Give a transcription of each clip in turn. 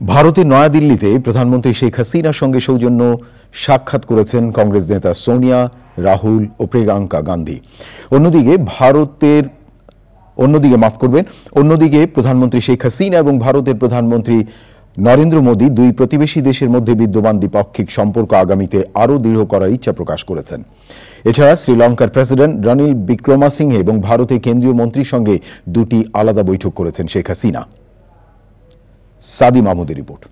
ভারতের নয়াদিল্লিতে প্রধানমন্ত্রী শেখ হাসিনার সঙ্গে সৌজন্য সাক্ষাৎ করেছেন কংগ্রেস নেতা সোনিয়া, রাহুল ও প্রিয়াঙ্কা গান্ধী। অন্যদিকে প্রধানমন্ত্রী শেখ হাসিনা এবং ভারতের প্রধানমন্ত্রী নরেন্দ্র মোদী দুই প্রতিবেশী দেশের মধ্যে বিদ্যমান দ্বিপাক্ষিক সম্পর্ক আগামীতে আরও দৃঢ় করার ইচ্ছা প্রকাশ করেছেন। এছাড়া শ্রীলঙ্কার প্রেসিডেন্ট রনিল বিক্রমাসিংহে এবং ভারতের কেন্দ্রীয় মন্ত্রীর সঙ্গে দুটি আলাদা বৈঠক করেছেন শেখ হাসিনা। সাদি মাহমুদের রিপোর্ট।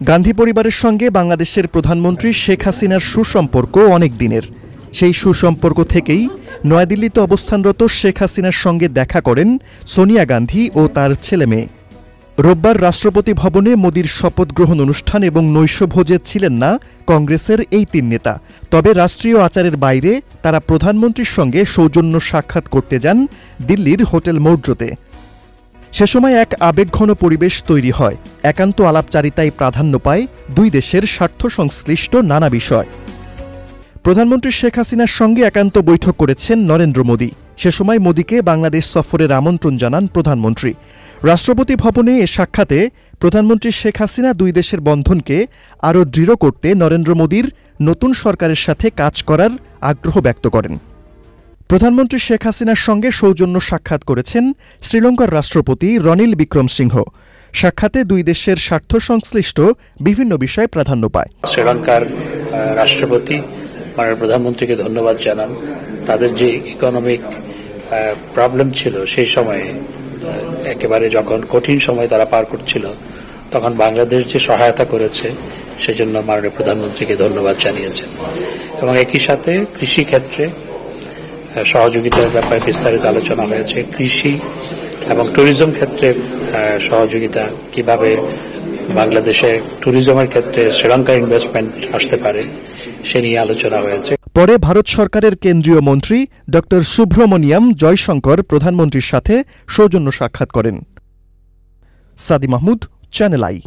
গান্ধী পরিবারের সঙ্গে বাংলাদেশের প্রধানমন্ত্রী শেখ হাসিনার সুসম্পর্ক অনেক দিনের। সেই সুসম্পর্ক থেকেই নয়াদিল্লিতে অবস্থানরত শেখ হাসিনার সঙ্গে দেখা করেন সোনিয়া গান্ধী ও তার ছেলে মেয়ে। রোববার রাষ্ট্রপতি ভবনে মোদির শপথ গ্রহণ অনুষ্ঠান এবং নৈশভোজে ছিলেন না কংগ্রেসের এই তিন নেতা। তবে রাষ্ট্রীয় আচারের বাইরে তারা প্রধানমন্ত্রীর সঙ্গে সৌজন্য সাক্ষাৎ করতে যান দিল্লির হোটেল মৌর্যতে। সে সময় এক আবেগঘন পরিবেশ তৈরি হয়। একান্ত আলাপচারিতায় প্রাধান্য পায় দুই দেশের স্বার্থ সংশ্লিষ্ট নানা বিষয়। প্রধানমন্ত্রী শেখ হাসিনার সঙ্গে একান্ত বৈঠক করেছেন নরেন্দ্র মোদী। সে সময় মোদীকে বাংলাদেশ সফরের আমন্ত্রণ জানান প্রধানমন্ত্রী। রাষ্ট্রপতি ভবনে এ সাক্ষাতে প্রধানমন্ত্রী শেখ হাসিনা দুই দেশের বন্ধনকে আরও দৃঢ় করতে নরেন্দ্র মোদীর নতুন সরকারের সাথে কাজ করার আগ্রহ ব্যক্ত করেন। প্রধানমন্ত্রী শেখ হাসিনার সঙ্গে সৌজন্য সাক্ষাৎ করেছেন শ্রীলঙ্কার রাষ্ট্রপতি রনিল বিক্রমসিংহ। সাক্ষাতে দুই দেশের স্বার্থ সংশ্লিষ্ট বিভিন্ন বিষয় প্রাধান্য পায়। শ্রীলঙ্কার রাষ্ট্রপতি প্রধানমন্ত্রীকে ধন্যবাদ জানান। তাদের যে ইকোনমিক প্রবলেম ছিল সেই সময়ে, একেবারে যখন কঠিন সময় তারা পার করছিল, তখন বাংলাদেশ যে সহায়তা করেছে সেজন্য মাননীয় প্রধানমন্ত্রীকে ধন্যবাদ জানিয়েছেন। এবং একই সাথে কৃষি ক্ষেত্রে সহযোগিতার ব্যাপারে বিস্তারিত আলোচনা হয়েছে। কৃষি এবং ট্যুরিজম ক্ষেত্রে সহযোগিতা, কিভাবে বাংলাদেশে ট্যুরিজমের ক্ষেত্রে শ্রীলঙ্কার ইনভেস্টমেন্ট আসতে পারে, সে নিয়ে আলোচনা হয়েছে। পরে ভারত সরকারের কেন্দ্রীয় মন্ত্রী ডক্টর সুব্রমণিয়াম জয়শঙ্কর প্রধানমন্ত্রীর সাথে সৌজন্য সাক্ষাৎ করেন। সাদি মাহমুদ, চ্যানেল আই।